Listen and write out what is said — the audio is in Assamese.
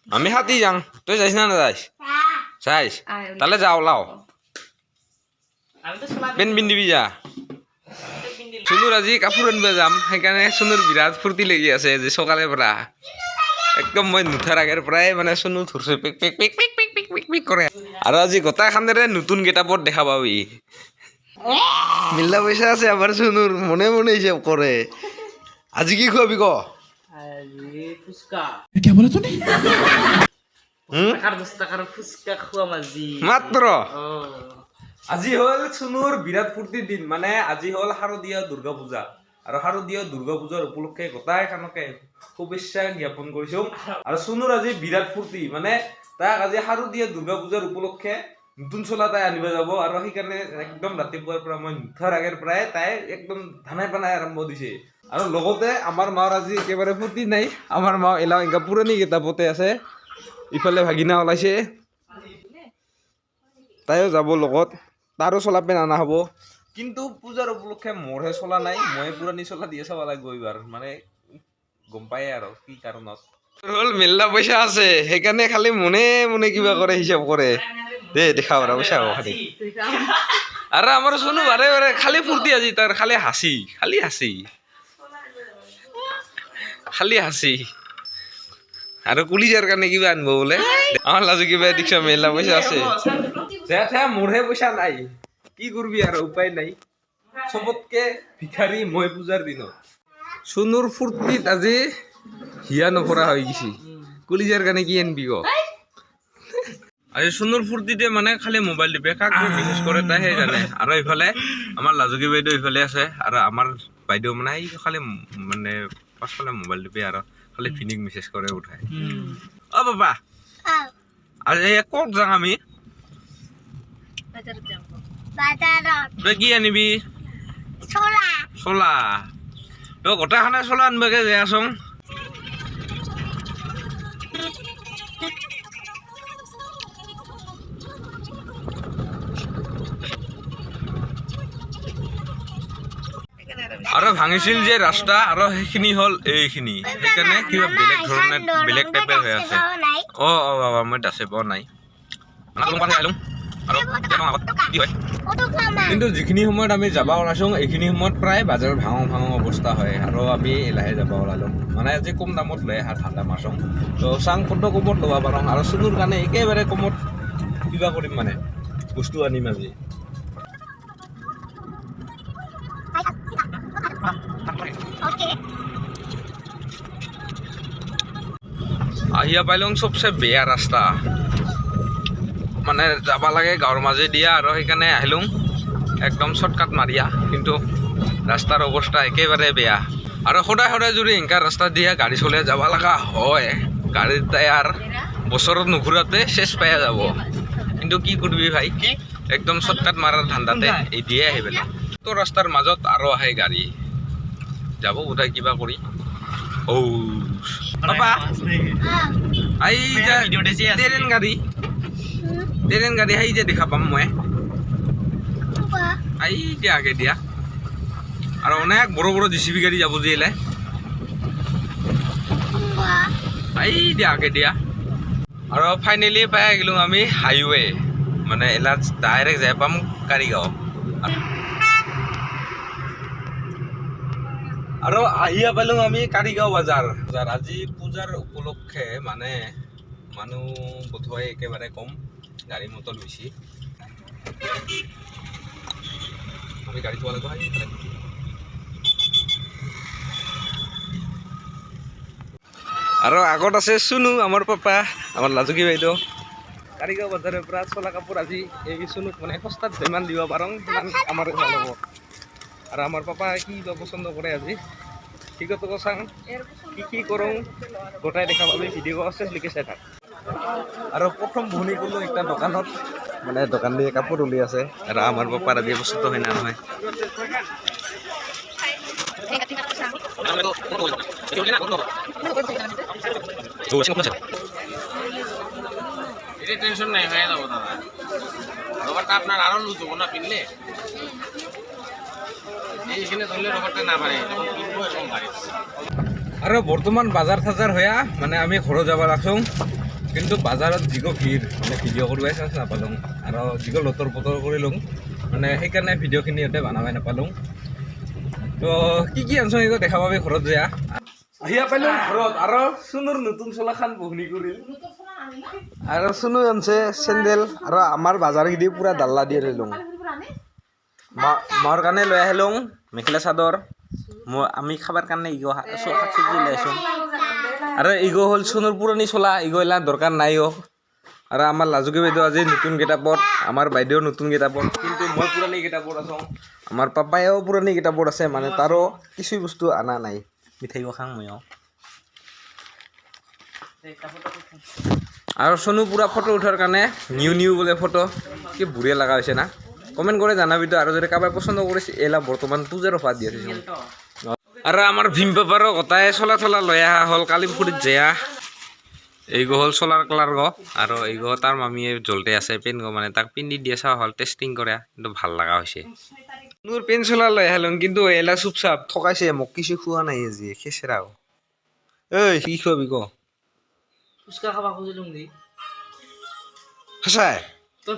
আমি হাতি যাং তুই যাইস না যাইস যাইস তাহলে যাও লাও পেন পিন্ধিবি যা সুনুর আজি কাপোৰ আনিব যাম সেইকাৰণে সুনুৰ বিৰাট ফূৰ্তি লাগি আছে যে সকালে পৰা একদম মই নুঠাৰ আগৰ পৰাই মানে সুনু ধৰছে পিক পিক পিক পিক পিক পিক পিক পিক কৰে আৰু আজি গোটাই খান্দেৰে নতুন গেটাপত দেখা পাবি মিল্লা পইচা আছে আমাৰ সুনুৰ মনে মনে হিচাপ কৰে আজি কি খুৱাবি ক আজি ফুচকা क्या बोला तूने টাকাৰ 10 টাকাৰ ফুচকা খুয়াম আজি মাত্ৰ আজি হল সুনুৰ বিৰাট ফূৰ্তিৰ দিন মানে আজি হল শাৰদীয় দুৰ্গা পূজা আৰু শাৰদীয় দুৰ্গা পূজাৰ উপলক্ষে গোটাই খানকে শুভেচ্ছা জ্ঞাপন কৰিছো আৰু সুনুৰ আজি বিৰাট ফূৰ্তি মানে তাক আজি শাৰদীয় দুৰ্গা পূজাৰ উপলক্ষে নতুন চোলা তাই আনিব যাব আৰু সেইকাৰণে একদম ৰাতিপুৱাৰ পৰা মই নুঠাৰ আগৰ পৰাই তাই একদম ধানাই পানাই আৰম্ভ দিছে আৰু লগতে আমাৰ মাৰ আজি একেবাৰে ফূৰ্তি নাই আমাৰ মা এলাও এনেকা পুৰণি কিতাপতে আছে ইফালে ভাগিনা ওলাইছে তাইও যাব লগত তাৰো চলা পেন আনা হ'ব কিন্তু পূজাৰ উপলক্ষে মোৰহে চলা নাই মই পুৰণি চলা দিয়ে চাব লাগিব এইবাৰ মানে গম পায়ে আৰু কি কাৰণত হ'ল মেল্লা পইচা আছে সেইকাৰণে খালি মনে মনে কিবা কৰে হিচাপ কৰে দে দেখা পাৰা পইচা হ'ব খালি আৰু আমাৰ চনু বাৰে বাৰে খালি ফূৰ্তি আজি তাৰ খালি হাঁচি আৰু কুলিজাৰ কাৰণে কিবা আনিব বোলে আমাৰ লাজু কিবা দেখিছ মেলা পইচা আছে মোৰহে পইচা নাই কি কৰিবি আৰু উপায় নাই চবতকে ভিখাৰী মই পূজাৰ দিনত চুনুৰ ফূৰ্তিত আজি হিয়া নভৰা হৈ গৈছে কুলিজাৰ কাৰণে কি আনিবি ক আজি চুনুৰ ফূৰ্তিতে মানে খালি মোবাইল টিপে কাক মেছেজ কৰে তাইহে জানে আৰু ইফালে আমাৰ লাজুকী বাইদেউ ইফালে আছে আৰু আমাৰ বাইদেউ মানে এই খালি মানে পাছফালে মোবাইল টিপে আৰু খালি ফিনিক মেছেজ কৰে উঠাই অ বাবা আজি ক'ত যাম আমি তই কি আনিবি চলা তই গোটেইখনে চলা আনিবগে যাই আছোং আৰু ভাঙিছিল যে ৰাস্তা আৰু সেইখিনি হ'ল এইখিনি সেইকাৰণে কিবা বেলেগ ধৰণে বেলেগ টাইপৰ হৈ আছে অ বাবা মই দাসে পোৱা নাই কিন্তু যিখিনি সময়ত আমি যাব ওলাইছোঁ এইখিনি সময়ত প্ৰায় বাজাৰ ভাঙো অৱস্থা হয় আৰু আমি লাহে যাব ওলালোঁ মানে আজি কম দামত লৈ অহা ঠাণ্ডা মাছং তো চাং কত কমত ল'ব পাৰোঁ আৰু চুনুৰ কাৰণে একেবাৰে কমত কিবা কৰিম মানে বস্তু আনিম আজি আহিয়া পাইলং চবচে বেয়া ৰাস্তা মানে যাব লাগে গাঁৱৰ মাজে দিয়া আৰু সেইকাৰণে আহিলোঁ একদম শ্বৰ্টকাট মাৰিয়া কিন্তু ৰাস্তাৰ অৱস্থা একেবাৰে বেয়া আৰু সদায় সদায় যদি এনেকুৱা ৰাস্তা দিয়া গাড়ী চলাই যাব লগা হয় গাড়ীৰ টায়াৰ বছৰত নুঘূৰাতে চেচ পাই যাব কিন্তু কি কৰিবি ভাই একদম শ্বৰ্টকাট মাৰাৰ ধান্দাতে এই দিয়ে আহি পেলাই তো ৰাস্তাৰ মাজত আৰু আহে গাড়ী যাব বোধহয় কিবা কৰি পাপা এই ট্ৰেইন গাড়ী সেই যে দেখা পাম মই এই যে আগে দিয়া আৰু অনেক বড় বড় জিচিবি গাড়ী যাব যে এলে এই দিয়া আগে দিয়া আৰু ফাইনেলি পাই গেলো আমি হাইৱে মানে এলা ডাইৰেক্ট যাই পাম কাৰিগাঁও আৰু আহিয়া পালোঁ আমি কাৰিগাঁও বাজাৰ আজি পূজাৰ উপলক্ষে মানে মানুহ বোধহয় একেবাৰে কম গাড়ী মটৰ বেছি আমি গাড়ী চলালে আৰু আগত আছে চুনু আমাৰ পাপা আমাৰ লাজুকী বাইদেউ কাৰিগাঁও বজাৰৰ পৰা চলা কাপোৰ আজি এই চুনুক মানে সস্তাত যিমান দিব পাৰোঁ সিমান আমাৰ ভাল হ'ব আৰু আমাৰ পাপা কি পচন্দ কৰে আজি ঠিকত চাং কি কৰোঁ গোটাই দেখা পাবি ভিডিঅ' আছে লিখি চাই থাক আৰু প্ৰথম বহনি গ'লোঁ একটা দোকানত মানে দোকান দিয়ে কাপোৰ উলি আছে আৰু আমাৰ পাপাৰ আজি বস্তুটো হয় না নহয় টেনশন নাই হয়ে যাবো দাদা রবারটা আপনার আরো লুজ হবো না কিনলে এইখানে ধরলে রবারটা না পারে যখন কিনবো এখন গাড়ি আৰু বৰ্তমান বাজাৰ থাজাৰ হয়া মানে আমি ঘৰত যাব লাগছোং কিন্তু বাজাৰত যিগো ভিৰ মানে ভিডিঅ' কৰিব চান্স নাপালোঁ আৰু যিগো লতৰ পতৰ কৰি লওঁ মানে সেইকাৰণে ভিডিঅ'খিনি ইয়াতে বনাবই নাপালোঁ তো কি আনছো এইটো দেখা পাবি ঘৰত যোৱা আহিয়া পালোঁ ঘৰত আৰু চুনুৰ নতুন চলাখান বহনি কৰিল আৰু চুনু আনছে চেণ্ডেল আৰু আমাৰ বাজাৰগিৰি পুৰা ডাল্লা দিয়ে ৰ'লোঁ মোৰ কাৰণে লৈ আহিলোঁ মেখেলা চাদৰ আমি খাবাৰ কাৰণে ইগো শাক চব্জি লৈ আছোঁ আৰু ইগো হ'ল চুনুৰ পুৰণি চলা ইগো এলা দৰকাৰ নাই আৰু আমাৰ লাজুকী বাইদেউ আজি নতুন কিতাপত আমাৰ বাইদেউৰ নতুন কিতাপত কিন্তু মই পুৰণি কিতাপত আছোঁ আমাৰ পাপায়েও পুৰণি কিতাপত আছে মানে তাৰো কিছু বস্তু অনা নাই মিঠাই খাং ময়ো আৰু চনু পুৰা ফটো উঠাৰ কাৰণে নিউ বোলে ফটো কি বঢ়িয়া লগা হৈছে না কমেণ্ট কৰি জানাবিতো আৰু যদি কাৰোবাৰ পচন্দ কৰিছে এলা বৰ্তমান পূজাৰ অফাৰ দি আছে আৰু আমাৰ ভীম পেপাৰো গোটাই চলা লৈ অহা হ'ল কালিপুখুৰীত যেয়া এইগো হ'ল চলাৰ কালাৰ গো আৰু এইগো তাৰ মামীয়ে জ্বলতে আছে পেন গো মানে তাক পিন্ধি দিয়ে চাওঁ হ'ল টেষ্টিং কৰে কিন্তু ভাল লগা হৈছে মোৰ পেন চলা লৈ আহিলোঁ কিন্তু এলা চুপ চাপ ঠকাইছে মোক কিছু খোৱা নাই আজি খেচেৰা ঐ কি খোৱাবি ক ফুচকা খাবা খুজিলোঁ নেকি সঁচাই তই